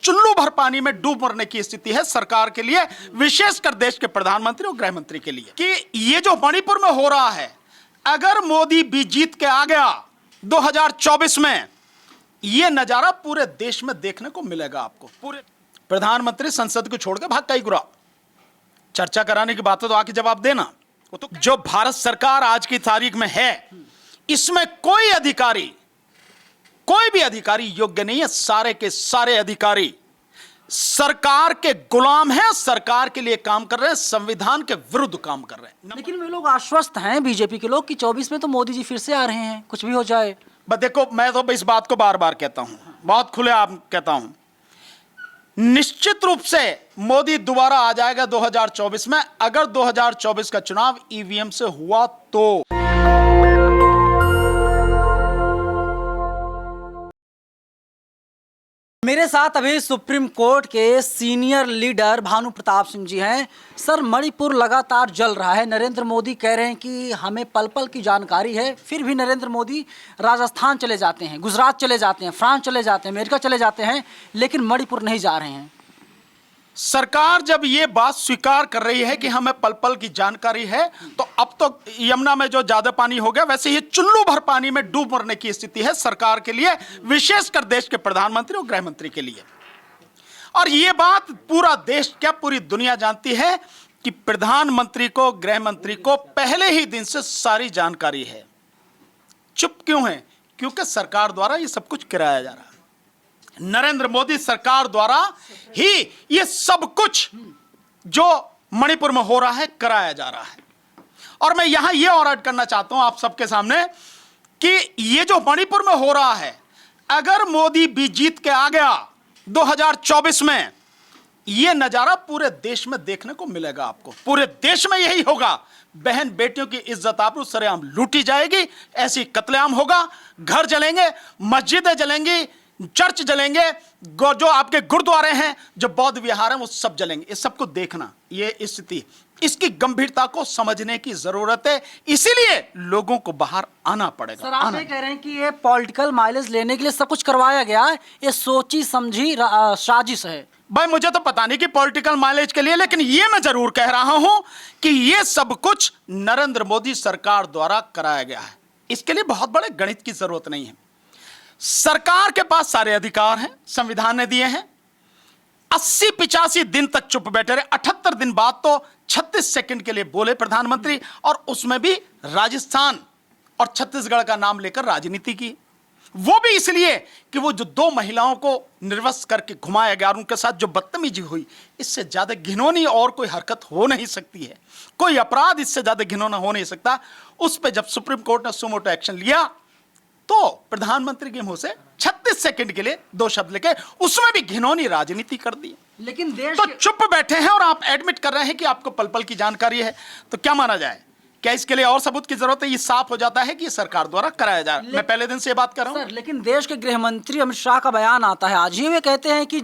चुल्लू भर पानी में डूब मरने की स्थिति है सरकार के लिए, विशेषकर देश के प्रधानमंत्री और गृह मंत्री के लिए, कि ये जो मणिपुर में हो रहा है, अगर मोदी भी जीत के आ गया 2024 में, ये नजारा पूरे देश में देखने को मिलेगा आपको। पूरे प्रधानमंत्री संसद को छोड़कर भाग का ही गुरा, चर्चा कराने की बात है तो आके जवाब देना। वो तो जो भारत सरकार आज की तारीख में है, इसमें कोई भी अधिकारी योग्य नहीं है। सारे के सारे अधिकारी सरकार के गुलाम हैं, सरकार के लिए काम कर रहे हैं, संविधान के विरुद्ध काम कर रहे हैं। लेकिन वे लोग आश्वस्त हैं, बीजेपी के लोग, कि 24 में तो मोदी जी फिर से आ रहे हैं, कुछ भी हो जाए। बस देखो, मैं तो इस बात को बार बार कहता हूं, बहुत खुलेआम कहता हूं, निश्चित रूप से मोदी दोबारा आ जाएगा 2024 में, अगर 2024 का चुनाव ईवीएम से हुआ तो। मेरे साथ अभी सुप्रीम कोर्ट के सीनियर लीडर भानु प्रताप सिंह जी हैं। सर, मणिपुर लगातार जल रहा है। नरेंद्र मोदी कह रहे हैं कि हमें पल पल की जानकारी है, फिर भी नरेंद्र मोदी राजस्थान चले जाते हैं, गुजरात चले जाते हैं, फ्रांस चले जाते हैं, अमेरिका चले जाते हैं, लेकिन मणिपुर नहीं जा रहे हैं। सरकार जब ये बात स्वीकार कर रही है कि हमें पल पल की जानकारी है, तो अब तो यमुना में जो ज्यादा पानी हो गया, वैसे ये चुल्लू भर पानी में डूब मरने की स्थिति है सरकार के लिए, विशेषकर देश के प्रधानमंत्री और गृह मंत्री के लिए। और ये बात पूरा देश, क्या पूरी दुनिया जानती है कि प्रधानमंत्री को, गृह मंत्री को पहले ही दिन से सारी जानकारी है। चुप क्यों है? क्योंकि सरकार द्वारा ये सब कुछ कराया जा रहा है। नरेंद्र मोदी सरकार द्वारा ही ये सब कुछ जो मणिपुर में हो रहा है कराया जा रहा है। और मैं यहां ये और ऐड करना चाहता हूं आप सबके सामने कि ये जो मणिपुर में हो रहा है, अगर मोदी भी जीत के आ गया 2024 में, ये नजारा पूरे देश में देखने को मिलेगा आपको। पूरे देश में यही होगा, बहन बेटियों की इज्जत आबरू सरेआम लूटी जाएगी, ऐसी कत्लेआम होगा, घर जलेंगे, मस्जिदें जलेंगी, चर्च जलेंगे, जो आपके गुरुद्वारे हैं, जो बौद्ध विहार हैं, वो सब जलेंगे। इस सबको देखना, ये स्थिति, इसकी गंभीरता को समझने की जरूरत है, इसीलिए लोगों को बाहर आना पड़ेगा। सर, आप ये कह रहे हैं कि ये पॉलिटिकल माइलेज लेने के लिए सब कुछ करवाया गया है, ये सोची समझी साजिश है। भाई, मुझे तो पता नहीं कि पॉलिटिकल माइलेज के लिए, लेकिन ये मैं जरूर कह रहा हूं कि ये सब कुछ नरेंद्र मोदी सरकार द्वारा कराया गया है। इसके लिए बहुत बड़े गणित की जरूरत नहीं है। सरकार के पास सारे अधिकार हैं, संविधान ने दिए हैं। 80-85 दिन तक चुप बैठे रहे, 78 दिन बाद तो 36 सेकंड के लिए बोले प्रधानमंत्री, और उसमें भी राजस्थान और छत्तीसगढ़ का नाम लेकर राजनीति की। वो भी इसलिए कि वो जो 2 महिलाओं को निर्वस्त्र करके घुमाया गया और उनके साथ जो बदतमीजी हुई, इससे ज्यादा घिनौनी और कोई हरकत हो नहीं सकती है, कोई अपराध इससे ज्यादा घिनौना हो नहीं सकता। उस पर जब सुप्रीम कोर्ट ने सुमोटो एक्शन लिया, तो प्रधानमंत्री के मुंह से 36 सेकंड के लिए 2 शब्द लेके उसमें भी घिनौनी राजनीति कर दी। लेकिन देश तो चुप बैठे हैं और आप एडमिट कर रहे हैं कि आपको पल पल की जानकारी है, तो क्या माना जाए? क्या इसके लिए और सबूत की जरूरत है? ये साफ हो जाता है कि ये सरकार द्वारा कराया जा रहा है। मैं पहले दिन से ये बात कर रहा हूं। सर, लेकिन देश के गृह मंत्री अमित शाह का बयान आता है आज ही, वे कहते हैं कि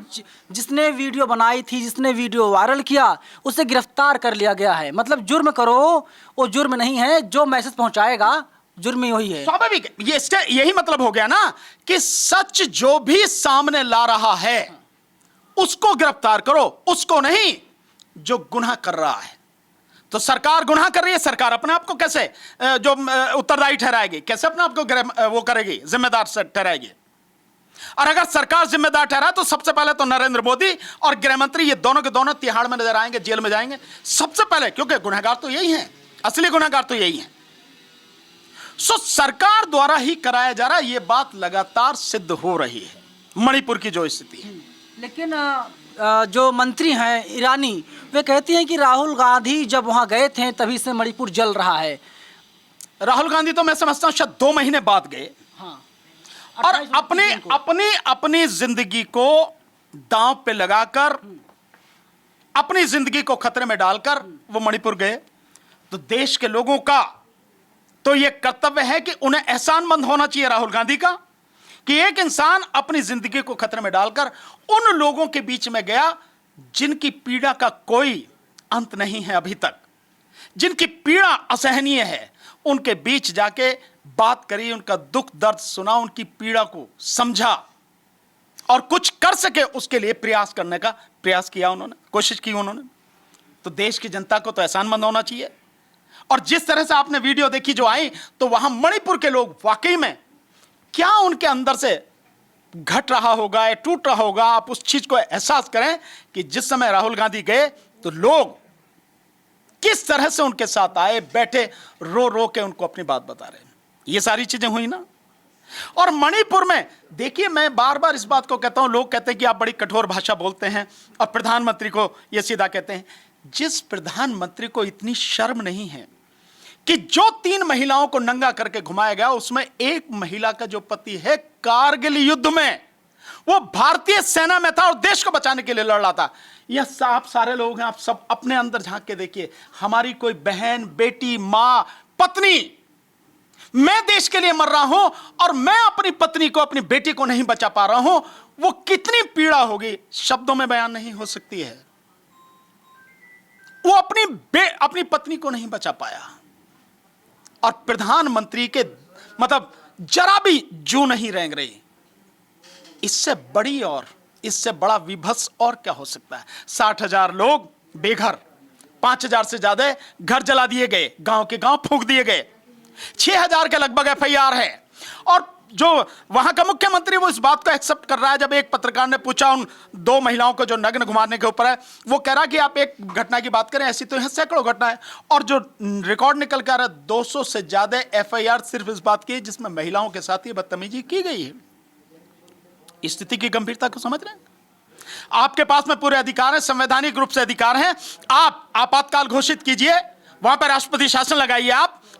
जिसने वीडियो बनाई थी, जिसने वीडियो वायरल किया, उसे गिरफ्तार कर लिया गया है। मतलब जुर्म करो, वो जुर्म नहीं है, जो मैसेज पहुंचाएगा जुर्म ही वही है। स्वाभाविक, ये इसका यही मतलब हो गया ना कि सच जो भी सामने ला रहा है उसको गिरफ्तार करो, उसको नहीं जो गुनाह कर रहा है। तो सरकार गुनाह कर रही है, सरकार अपने आप को कैसे जो उत्तरदायी ठहराएगी, कैसे अपने आप को वो करेगी, जिम्मेदार से ठहराएगी? और अगर सरकार जिम्मेदार ठहरा तो सबसे पहले तो नरेंद्र मोदी और गृह मंत्री, ये दोनों के दोनों तिहाड़ में नजर आएंगे, जेल में जाएंगे सबसे पहले, क्योंकि गुनहगार तो यही है, असली गुनहगार तो यही है। सरकार द्वारा ही कराया जा रहा है, ये बात लगातार सिद्ध हो रही है मणिपुर की जो स्थिति है। लेकिन जो मंत्री हैं ईरानी, वे कहती हैं कि राहुल गांधी जब वहां गए थे तभी से मणिपुर जल रहा है। राहुल गांधी तो मैं समझता हूं शायद 2 महीने बाद गए, हाँ, और अपनी जिंदगी को दांव पे लगाकर, अपनी जिंदगी को खतरे में डालकर वो मणिपुर गए। तो देश के लोगों का तो यह कर्तव्य है कि उन्हें एहसानमंद होना चाहिए राहुल गांधी का, कि एक इंसान अपनी जिंदगी को खतरे में डालकर उन लोगों के बीच में गया जिनकी पीड़ा का कोई अंत नहीं है अभी तक, जिनकी पीड़ा असहनीय है, उनके बीच जाके बात करी, उनका दुख दर्द सुना, उनकी पीड़ा को समझा, और कुछ कर सके उसके लिए प्रयास करने का प्रयास किया उन्होंने, कोशिश की उन्होंने। तो देश की जनता को तो एहसानमंद होना चाहिए। और जिस तरह से आपने वीडियो देखी जो आई, तो वहां मणिपुर के लोग वाकई में क्या उनके अंदर से घट रहा होगा या टूट रहा होगा, आप उस चीज को एहसास करें कि जिस समय राहुल गांधी गए तो लोग किस तरह से उनके साथ आए, बैठे, रो रो के उनको अपनी बात बता रहे हैं। ये सारी चीजें हुई ना। और मणिपुर में देखिए, मैं बार बार इस बात को कहता हूं, लोग कहते हैं कि आप बड़ी कठोर भाषा बोलते हैं और प्रधानमंत्री को यह सीधा कहते हैं। जिस प्रधानमंत्री को इतनी शर्म नहीं है कि जो 3 महिलाओं को नंगा करके घुमाया गया, उसमें एक महिला का जो पति है कारगिल युद्ध में वो भारतीय सेना में था और देश को बचाने के लिए लड़ रहा था। यह आप सारे लोग हैं, आप सब अपने अंदर झांक के देखिए। हमारी कोई बहन, बेटी, मां, पत्नी, मैं देश के लिए मर रहा हूं और मैं अपनी पत्नी को, अपनी बेटी को नहीं बचा पा रहा हूं, वो कितनी पीड़ा होगी, शब्दों में बयान नहीं हो सकती है। वो अपनी पत्नी को नहीं बचा पाया और प्रधानमंत्री के मतलब जरा भी जू नहीं रेंग रही। इससे बड़ी और इससे बड़ा विभत्स और क्या हो सकता है। 60,000 लोग बेघर, 5,000 से ज्यादा घर जला दिए गए, गांव के गांव फूंक दिए गए, 6,000 के लगभग FIR है। और जो वहां का मुख्यमंत्री वो इस बात को एक्सेप्ट कर रहा है। जब एक पत्रकार ने पूछा उन 2 महिलाओं को जो नग्न घुमाने के ऊपर है, वो कह रहा कि आप एक घटना की बात करें, ऐसी तो यहां सैकड़ों घटना है। और जो रिकॉर्ड निकल कर आ रहा है, 200 से ज्यादा FIR सिर्फ इस बात की जिसमें महिलाओं के साथ ही बदतमीजी की गई है। स्थिति की गंभीरता को समझ रहे हैं। आपके पास में पूरे अधिकार हैं, संवैधानिक रूप से अधिकार हैं। आप आपातकाल घोषित कीजिए, वहां पर राष्ट्रपति शासन लगाइए,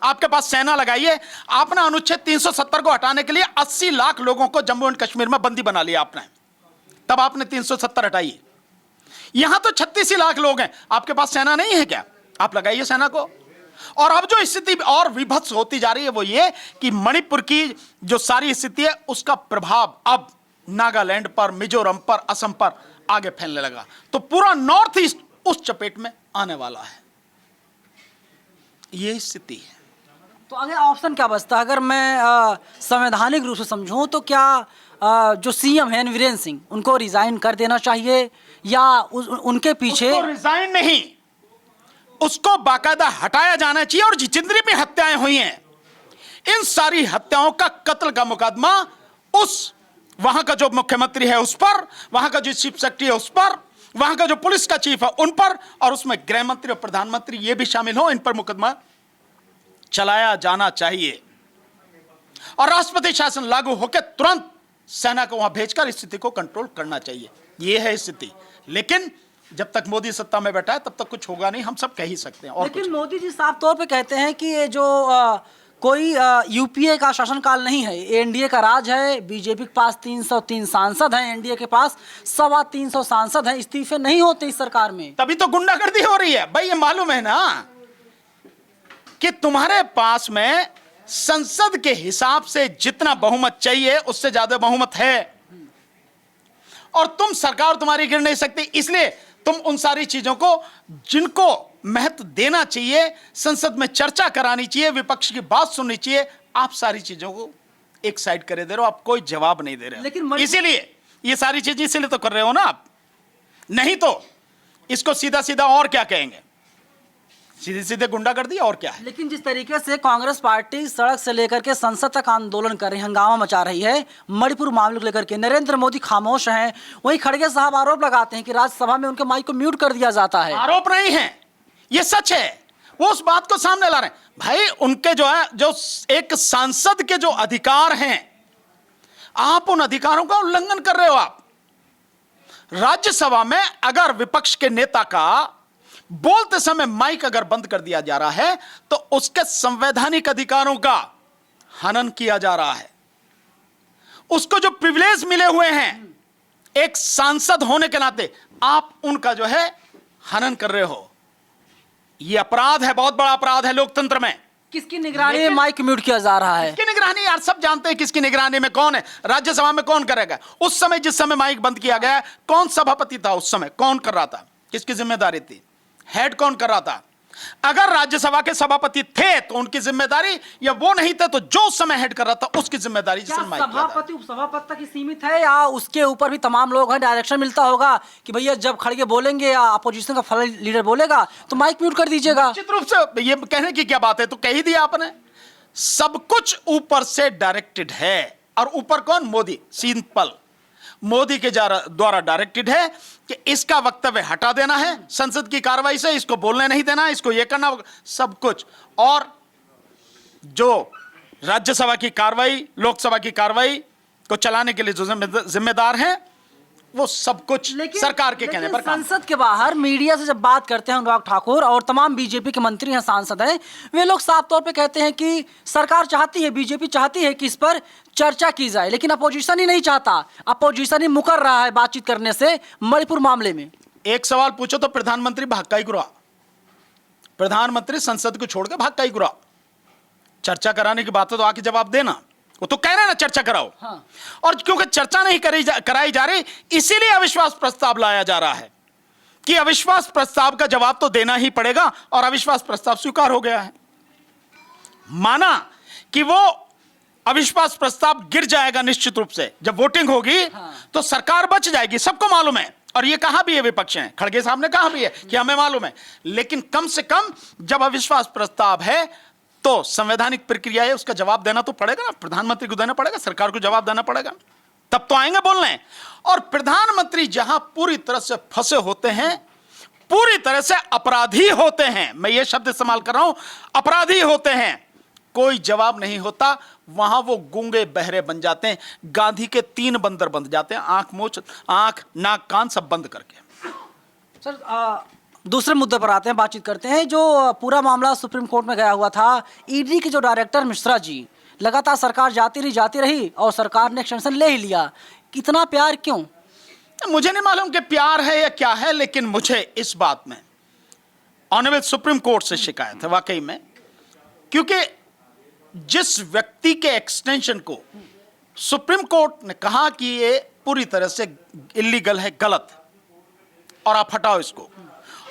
आपके पास सेना लगाइए। आपने अनुच्छेद 370 को हटाने के लिए 80 लाख लोगों को जम्मू एंड कश्मीर में बंदी बना लिया आपने, तब आपने 370 हटाई। यहां तो 36 लाख लोग हैं, आपके पास सेना नहीं है क्या? आप लगाइए सेना को। और अब जो स्थिति और विभत्स होती जा रही है वो ये कि मणिपुर की जो सारी स्थिति है उसका प्रभाव अब नागालैंड पर, मिजोरम पर, असम पर आगे फैलने लगा। तो पूरा नॉर्थ ईस्ट उस चपेट में आने वाला है। ये स्थिति है। तो आगे ऑप्शन क्या बचता है? अगर मैं संवैधानिक रूप से समझूं तो क्या जो CM हैं वीरेंद्र सिंह, उनको रिजाइन कर देना चाहिए या उनके पीछे? उसको रिजाइन नहीं, उसको बाकायदा हटाया जाना चाहिए। और जितनी भी हत्याएं हुई हैं, इन सारी हत्याओं का, कत्ल का मुकदमा उस वहां का जो मुख्यमंत्री है उस पर, वहां का जो चीफ सेक्रेटरी है उस पर, वहां का जो पुलिस का चीफ है उन पर, और उसमें गृह मंत्री और प्रधानमंत्री ये भी शामिल हो, इन पर मुकदमा चलाया जाना चाहिए। और राष्ट्रपति शासन लागू होकर तुरंत सेना को वहां भेजकर स्थिति को कंट्रोल करना चाहिए। यह है स्थिति। लेकिन जब तक मोदी सत्ता में बैठा है तब तक कुछ होगा नहीं, हम सब कह ही सकते हैं। और लेकिन मोदी जी साफ तौर पे कहते हैं कि ये जो कोई UPA का शासनकाल नहीं है, NDA का राज है। बीजेपी के पास 303 सांसद हैं, NDA के पास 325 सांसद हैं, इस्तीफे नहीं होते इस सरकार में। तभी तो गुंडागर्दी हो रही है भाई। ये मालूम है ना कि तुम्हारे पास में संसद के हिसाब से जितना बहुमत चाहिए उससे ज्यादा बहुमत है, और तुम सरकार तुम्हारी गिर नहीं सकती। इसलिए तुम उन सारी चीजों को जिनको महत्व देना चाहिए, संसद में चर्चा करानी चाहिए, विपक्ष की बात सुननी चाहिए, आप सारी चीजों को एक साइड करे दे रहे हो। आप कोई जवाब नहीं दे रहे हो। लेकिन इसीलिए ये सारी चीजें इसीलिए तो कर रहे हो ना आप, नहीं तो इसको सीधा सीधा और क्या कहेंगे, सीधे सीधे गुंडागर्दी और क्या है। लेकिन जिस तरीके से कांग्रेस पार्टी सड़क से लेकर के संसद तक आंदोलन कर रही है, हंगामा मचा रही है मणिपुर मामले को लेकर के, नरेंद्र मोदी खामोश हैं। वहीं खड़गे साहब आरोप लगाते हैं कि राज्यसभा में उनके माइक को म्यूट कर दिया जाता है। आरोप नहीं है, ये सच है। वो उस बात को सामने ला रहे हैं भाई। उनके जो है, जो एक सांसद के जो अधिकार हैं, आप उन अधिकारों का उल्लंघन कर रहे हो। आप राज्यसभा में अगर विपक्ष के नेता का बोलते समय माइक अगर बंद कर दिया जा रहा है तो उसके संवैधानिक अधिकारों का हनन किया जा रहा है। उसको जो प्रिविलेज मिले हुए हैं एक सांसद होने के नाते, आप उनका जो है हनन कर रहे हो। यह अपराध है, बहुत बड़ा अपराध है लोकतंत्र में। किसकी निगरानी में माइक म्यूट किया जा रहा है? किसकी निगरानी? यार सब जानते हैं किसकी निगरानी में कौन है। राज्यसभा में कौन करेगा? उस समय जिस समय माइक बंद किया गया, कौन सभापति था उस समय, कौन कर रहा था, किसकी जिम्मेदारी थी, हेड कौन कर रहा था? अगर राज्यसभा के सभापति थे तो उनकी जिम्मेदारी, या वो नहीं थे तो जो उस समय हेड कर रहा था उसकी जिम्मेदारी। क्या सभापति उपसभापति तक ही सीमित है या उसके ऊपर भी तमाम लोग हैं, डायरेक्शन मिलता होगा कि भैया जब खड़गे बोलेंगे या अपोजिशन का फला लीडर बोलेगा तो माइक म्यूट कर दीजिएगा? निश्चित रूप से ये कहने की क्या बात है, तो कह ही दिया आपने। सब कुछ ऊपर से डायरेक्टेड है, और ऊपर कौन? मोदी। सिंपल, मोदी के द्वारा डायरेक्टेड है कि इसका वक्तव्य हटा देना है संसद की कार्रवाई से, इसको बोलने नहीं देना, इसको ये करना, सब कुछ। और जो राज्यसभा की कार्रवाई, लोकसभा की कार्रवाई को चलाने के लिए जो जिम्मेदार हैं, वो सब कुछ सरकार के कहने पर काम। संसद के बाहर मीडिया से जब बात करते हैं अनुराग ठाकुर और तमाम बीजेपी के मंत्री हैं, सांसद हैं, वे लोग साफ तौर पे कहते हैं कि सरकार चाहती है, बीजेपी चाहती है कि इस पर चर्चा की जाए, लेकिन अपोजिशन ही नहीं चाहता। अपोजिशन ही मुकर रहा है बातचीत करने से मणिपुर मामले में। एक सवाल पूछो तो प्रधानमंत्री भाग गुरा, प्रधानमंत्री संसद को छोड़कर भाग गुरा। चर्चा कराने की बात है तो आके जवाब देना। वो तो कह रहे हैं ना चर्चा कराओ। हाँ। और क्योंकि चर्चा नहीं कराई जा रही, इसीलिए अविश्वास प्रस्ताव लाया जा रहा है कि अविश्वास प्रस्ताव का जवाब तो देना ही पड़ेगा, और अविश्वास प्रस्ताव स्वीकार हो गया है। माना कि वो अविश्वास प्रस्ताव गिर जाएगा निश्चित रूप से, जब वोटिंग होगी। हाँ। तो सरकार बच जाएगी, सबको मालूम है, और ये कहा भी है विपक्ष ने, खड़गे साहब ने कहा भी है कि हमें मालूम है। लेकिन कम से कम जब अविश्वास प्रस्ताव है तो संवैधानिक प्रक्रिया है, उसका जवाब देना तो पड़ेगा ना, प्रधानमंत्री को देना पड़ेगा, सरकार को जवाब देना पड़ेगा, तब तो आएंगे बोलने। और प्रधानमंत्री जहां पूरी तरह से फंसे होते हैं, पूरी तरह से अपराधी होते हैं, मैं ये शब्द इस्तेमाल कर रहा हूं, अपराधी होते हैं, कोई जवाब नहीं होता, वहां वो गूंगे बहरे बन जाते हैं। गांधी के 3 बंदर बन जाते हैं, आंख नाक कान सब बंद करके। सर दूसरे मुद्दे पर आते हैं, बातचीत करते हैं। जो पूरा मामला सुप्रीम कोर्ट में गया हुआ था, ईडी के जो डायरेक्टर मिश्रा जी, लगातार सरकार जाती रही और सरकार ने एक्सटेंशन ले ही लिया। कितना प्यार क्यों? मुझे नहीं मालूम कि प्यार है या क्या है, लेकिन मुझे इस बात में ऑनरेबल सुप्रीम कोर्ट से शिकायत है वाकई में, क्योंकि जिस व्यक्ति के एक्सटेंशन को सुप्रीम कोर्ट ने कहा कि ये पूरी तरह से इलीगल है, गलत, और आप हटाओ इसको,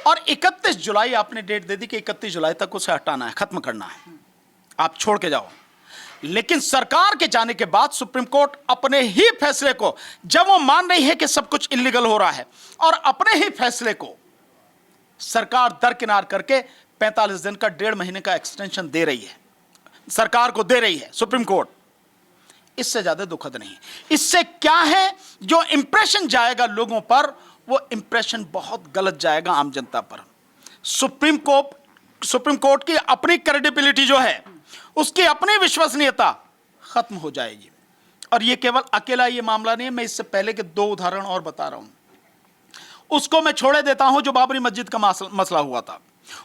और 31 जुलाई आपने डेट दे दी कि 31 जुलाई तक उसे हटाना है, खत्म करना है, आप छोड़ के जाओ। लेकिन सरकार के जाने के बाद सुप्रीम कोर्ट अपने ही फैसले को, जब वो मान रही है कि सब कुछ इलीगल हो रहा है, और अपने ही फैसले को सरकार दरकिनार करके 45 दिन का 1.5 महीने का एक्सटेंशन दे रही है, सरकार को दे रही है सुप्रीम कोर्ट। इससे ज्यादा दुखद नहीं। इससे क्या है, जो इंप्रेशन जाएगा लोगों पर, वो इंप्रेशन बहुत गलत जाएगा आम जनता पर। सुप्रीम कोर्ट की अपनी क्रेडिबिलिटी जो है, उसकी अपनी विश्वसनीयता खत्म हो जाएगी। और ये केवल अकेला ये मामला नहीं है, मैं इससे पहले के 2 उदाहरण और बता रहा हूं। उसको मैं छोड़े देता हूं जो बाबरी मस्जिद का मसला हुआ था।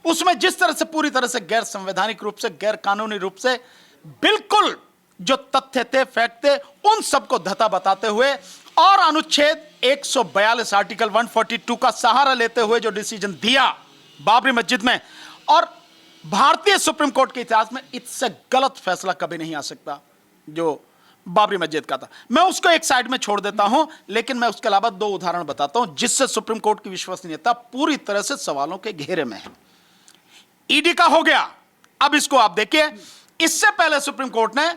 उसमें जिस तरह से पूरी तरह से गैर संवैधानिक रूप से, गैर कानूनी रूप से, बिल्कुल जो तथ्य थे, फैक्ट थे, उन सबको धता बताते हुए और अनुच्छेद 142 आर्टिकल 142 का सहारा लेते हुए जो डिसीजन दिया बाबरी मस्जिद में, और भारतीय सुप्रीम कोर्ट के इतिहास में इससे गलत फैसला कभी नहीं आ सकता जो बाबरी मस्जिद का था। मैं उसको एक साइड में छोड़ देता हूं, लेकिन मैं उसके अलावा 2 उदाहरण बताता हूं जिससे सुप्रीम कोर्ट की विश्वसनीयता पूरी तरह से सवालों के घेरे में है। ईडी का हो गया, अब इसको आप देखिए। इससे पहले सुप्रीम कोर्ट ने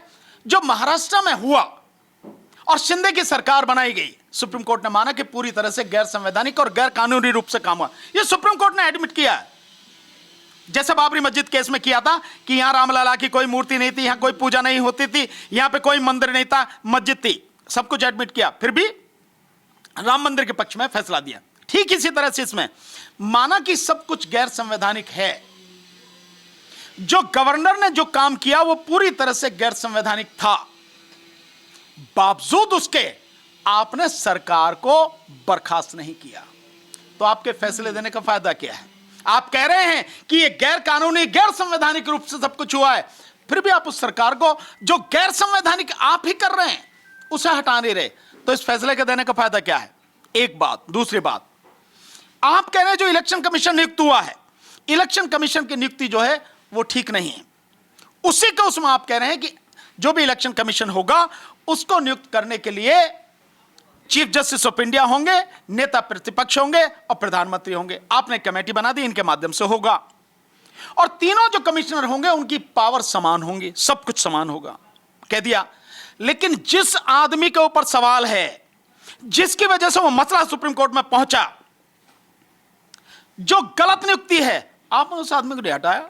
जो महाराष्ट्र में हुआ और शिंदे की सरकार बनाई गई, सुप्रीम कोर्ट ने माना कि पूरी तरह से गैर संवैधानिक और गैर कानूनी रूप से काम हुआ। यह सुप्रीम कोर्ट ने एडमिट किया है, जैसे बाबरी मस्जिद केस में किया था कि यहां रामलला की कोई मूर्ति नहीं थी, यहां कोई पूजा नहीं होती थी, यहां पे कोई मंदिर नहीं था, मस्जिद थी, सब कुछ एडमिट किया, फिर भी राम मंदिर के पक्ष में फैसला दिया। ठीक इसी तरह से इसमें माना कि सब कुछ गैर संवैधानिक है। जो गवर्नर ने जो काम किया वो पूरी तरह से गैर संवैधानिक था, बावजूद उसके आपने सरकार को बर्खास्त नहीं किया, तो आपके फैसले देने का फायदा क्या है? आप कह रहे हैं कि ये गैर कानूनी, गैर संवैधानिक रूप से सब कुछ हुआ है, फिर भी आप उस सरकार को जो गैर संवैधानिक आप ही कर रहे हैं उसे हटा नहीं रहे, तो इस फैसले के देने का फायदा क्या है? एक बात। दूसरी बात, आप कह रहे हैं जो इलेक्शन कमीशन नियुक्त हुआ है, इलेक्शन कमीशन की नियुक्ति जो है वो ठीक नहीं है। उसी को उसमें आप कह रहे हैं कि जो भी इलेक्शन कमीशन होगा उसको नियुक्त करने के लिए चीफ जस्टिस ऑफ इंडिया होंगे, नेता प्रतिपक्ष होंगे और प्रधानमंत्री होंगे। आपने कमेटी बना दी, इनके माध्यम से होगा। और तीनों जो कमिश्नर होंगे उनकी पावर समान होंगी, सब कुछ समान होगा, कह दिया। लेकिन जिस आदमी के ऊपर सवाल है, जिसकी वजह से वो मसला सुप्रीम कोर्ट में पहुंचा, जो गलत नियुक्ति है, आपने उस आदमी को नहीं हटाया।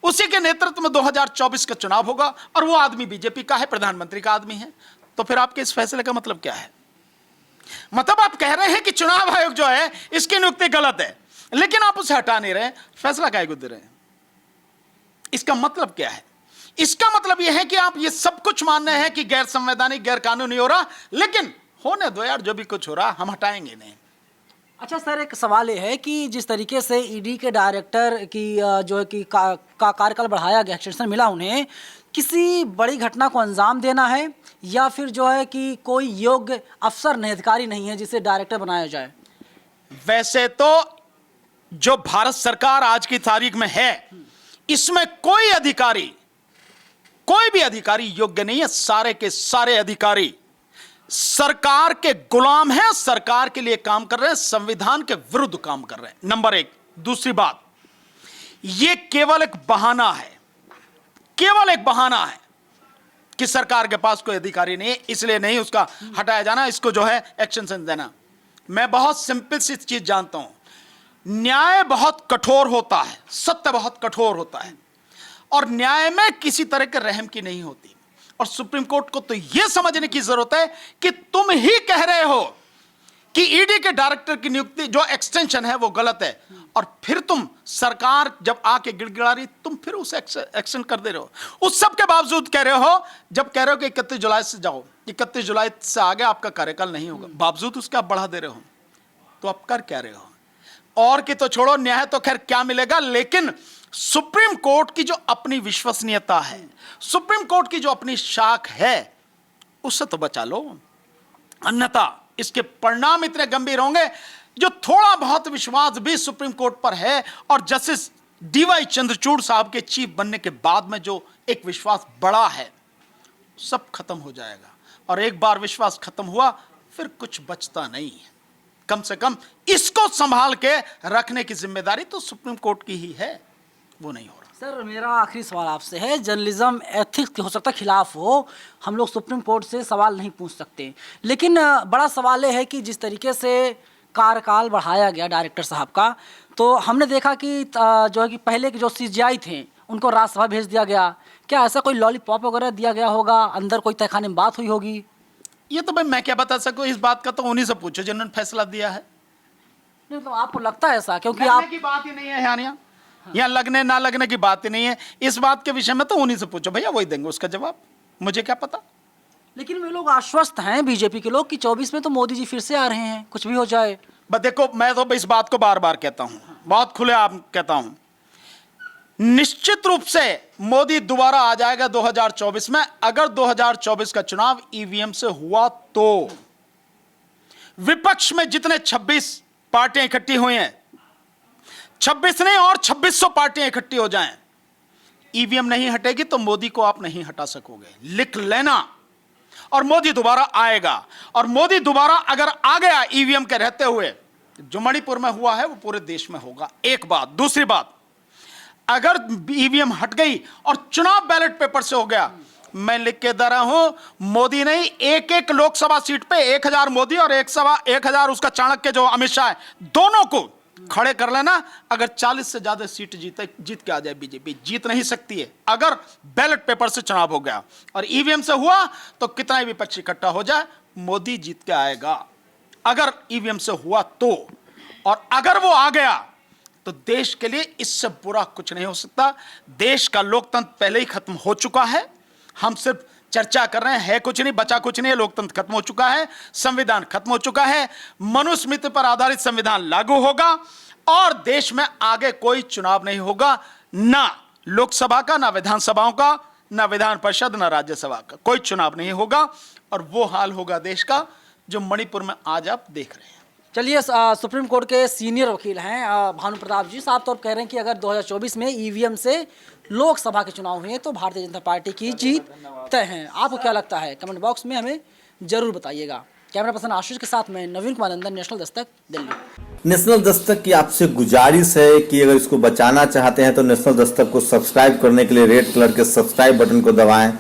उसी के नेतृत्व में 2024 का चुनाव होगा और वो आदमी बीजेपी का है, प्रधानमंत्री का आदमी है। तो फिर आपके इस फैसले का मतलब क्या है? मतलब आप कह रहे हैं कि चुनाव आयोग जो है इसकी नियुक्ति गलत है, लेकिन आप उसे हटा नहीं रहे, फैसला काहे को दे रहे हैं? इसका मतलब क्या है? इसका मतलब यह है कि आप ये सब कुछ मान रहे हैं कि गैर संवैधानिक, गैर कानूनी हो रहा, लेकिन होने दो यार, जो भी कुछ हो रहा हम हटाएंगे नहीं। अच्छा सर, एक सवाल ये है कि जिस तरीके से ईडी के डायरेक्टर की जो है कि कार्यकाल बढ़ाया गया, एक्सटेंशन मिला उन्हें, किसी बड़ी घटना को अंजाम देना है या फिर जो है कि कोई योग्य अफसर नहीं, अधिकारी नहीं है जिसे डायरेक्टर बनाया जाए? वैसे तो जो भारत सरकार आज की तारीख में है, इसमें कोई अधिकारी, कोई भी अधिकारी योग्य नहीं है। सारे के सारे अधिकारी सरकार के गुलाम हैं, सरकार के लिए काम कर रहे हैं, संविधान के विरुद्ध काम कर रहे हैं, नंबर एक। दूसरी बात, यह केवल एक बहाना है, केवल एक बहाना है कि सरकार के पास कोई अधिकारी नहीं है, इसलिए नहीं उसका हटाया जाना, इसको जो है एक्शन देना। मैं बहुत सिंपल सी चीज जानता हूं, न्याय बहुत कठोर होता है, सत्य बहुत कठोर होता है, और न्याय में किसी तरह के रहम की नहीं होती। और सुप्रीम कोर्ट को तो यह समझने की जरूरत है कि तुम ही कह रहे हो कि ईडी के डायरेक्टर की नियुक्ति जो एक्सटेंशन है वो गलत है, और फिर तुम सरकार जब आके गिड़गिड़ा रही, तुम फिर उसे एक्शन कर दे रहे हो। उस सब के बावजूद कह रहे हो, जब कह रहे हो कि 31 जुलाई से जाओ, 31 जुलाई से आगे आपका कार्यकाल नहीं होगा, बावजूद उसका आप बढ़ा दे रहे हो, तो आप कर क्या रहे हो? और कि तो छोड़ो, न्याय तो खैर क्या मिलेगा, लेकिन सुप्रीम कोर्ट की जो अपनी विश्वसनीयता है, सुप्रीम कोर्ट की जो अपनी शाख है, उससे तो बचा लो, अन्यथा इसके परिणाम इतने गंभीर होंगे। जो थोड़ा बहुत विश्वास भी सुप्रीम कोर्ट पर है, और जस्टिस डीवाई चंद्रचूड़ साहब के चीफ बनने के बाद में जो एक विश्वास बढ़ा है, सब खत्म हो जाएगा। और एक बार विश्वास खत्म हुआ, फिर कुछ बचता नहीं है। कम से कम इसको संभाल के रखने की जिम्मेदारी तो सुप्रीम कोर्ट की ही है, वो नहीं हो रहा। सर, मेरा आखिरी सवाल आपसे है, जर्नलिज्म एथिक्स हो सकता है खिलाफ हो, हम लोग सुप्रीम कोर्ट से सवाल नहीं पूछ सकते, लेकिन बड़ा सवाल है कि जिस तरीके से कार्यकाल बढ़ाया गया डायरेक्टर साहब का, तो हमने देखा कि जो है कि पहले के जो सीजीआई थे उनको राज्यसभा भेज दिया गया। क्या ऐसा कोई लॉलीपॉप वगैरह दिया गया होगा, अंदर कोई तहखाने में बात हुई होगी? ये तो भाई मैं क्या बता सकूं, इस बात का तो उन्हीं से पूछो जिन्होंने फैसला दिया है। नहीं तो आपको लगता है ऐसा? क्योंकि लगने आप की बात ही नहीं है यहाँ लगने ना लगने की बात ही नहीं है। इस बात के विषय में तो उन्हीं से पूछो, भैया वही देंगे उसका जवाब, मुझे क्या पता। लेकिन वे लोग आश्वस्त हैं, बीजेपी के लोग, कि 24 में तो मोदी जी फिर से आ रहे हैं, कुछ भी हो जाए। बस देखो, मैं तो इस बात को बार बार कहता हूं, बहुत खुलेआम कहता हूं, निश्चित रूप से मोदी दोबारा आ जाएगा 2024 में। अगर 2024 का चुनाव ईवीएम से हुआ तो विपक्ष में जितने 26 पार्टियां इकट्ठी हुई हैं, 26 नहीं और 2600 पार्टियां इकट्ठी हो जाएं, ईवीएम नहीं हटेगी तो मोदी को आप नहीं हटा सकोगे, लिख लेना। और मोदी दोबारा आएगा, और मोदी दोबारा अगर आ गया ईवीएम के रहते हुए, जो मणिपुर में हुआ है वो पूरे देश में होगा, एक बात। दूसरी बात, अगर ईवीएम हट गई और चुनाव बैलेट पेपर से हो गया, मैं लिख के दे रहा हूं, मोदी नहीं, एक एक लोकसभा सीट पे 1000 मोदी और 1000 उसका चाणक्य जो अमित शाह है, दोनों को खड़े कर लेना। अगर 40 से ज्यादा सीट जीत के आ जाए बीजेपी, जीत नहीं सकती है अगर बैलेट पेपर से चुनाव हो गया। और ईवीएम से हुआ तो कितना भी विपक्ष इकट्ठा हो जाए, मोदी जीत के आएगा, अगर ईवीएम से हुआ तो। और अगर वो आ गया तो देश के लिए इससे बुरा कुछ नहीं हो सकता। देश का लोकतंत्र पहले ही खत्म हो चुका है, हम सिर्फ चर्चा कर रहे हैं, कुछ नहीं बचा, कुछ नहीं है। लोकतंत्र खत्म हो चुका है, संविधान खत्म हो चुका है, मनुस्मृति पर आधारित संविधान लागू होगा, और देश में आगे कोई चुनाव नहीं होगा, ना लोकसभा का, ना विधानसभाओं का, ना विधान परिषद, ना राज्यसभा का, कोई चुनाव नहीं होगा। और वो हाल होगा देश का जो मणिपुर में आज आप देख रहे हैं। चलिए, सुप्रीम कोर्ट के सीनियर वकील हैं भानु प्रताप जी साहब, तो आप कह रहे हैं कि अगर 2024 में ईवीएम से लोकसभा के चुनाव हुए तो भारतीय जनता पार्टी की जीत तय है। आपको क्या लगता है? कमेंट बॉक्स में हमें जरूर बताइएगा। कैमरा पर्सन आशीष के साथ मैं नवीन कुमार नंदन, नेशनल दस्तक, दिल्ली। नेशनल दस्तक की आपसे गुजारिश है कि अगर इसको बचाना चाहते हैं तो नेशनल दस्तक को सब्सक्राइब करने के लिए रेड कलर के सब्सक्राइब बटन को दबाएं,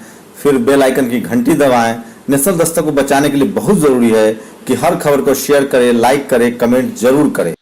फिर बेल आइकन की घंटी दबाएं। नेशनल दस्तक को बचाने के लिए बहुत जरूरी है कि हर खबर को शेयर करें, लाइक करें, कमेंट जरूर करें।